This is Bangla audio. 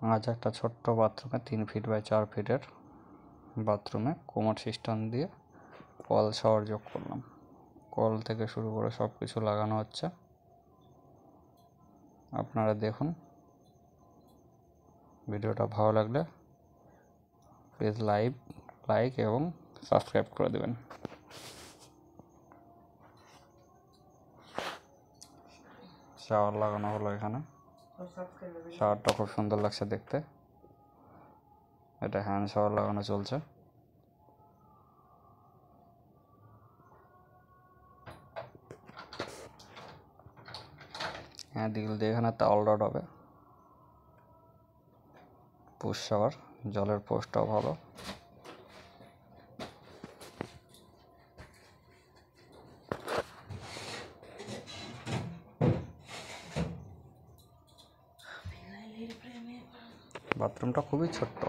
আজ একটা ছোট্ট বাথরুমে 3 ফিট বাই 4 ফিটের বাথরুমে কোমোড সিস্টেম দিয়ে কল শাওয়ার যোগ করলাম। কল থেকে শুরু করে সব কিছু লাগানো হচ্ছে, আপনারা দেখুন। ভিডিওটা ভালো লাগলে প্লিজ লাইক এবং সাবস্ক্রাইব করে দেবেন। শাওয়ার লাগানো হলো এখানে। শাওয়ারটা খুব সুন্দর লাগছে দেখতে। এটা হ্যান্ড শাওয়ার লাগানো চলছে। হ্যাঁ, দিল দিয়ে এখানে টাওয়াল রড হবে। পুশ শাওয়ার, জলের পোস্টটাও ভালো। বাথরুমটা খুবই ছোট্ট।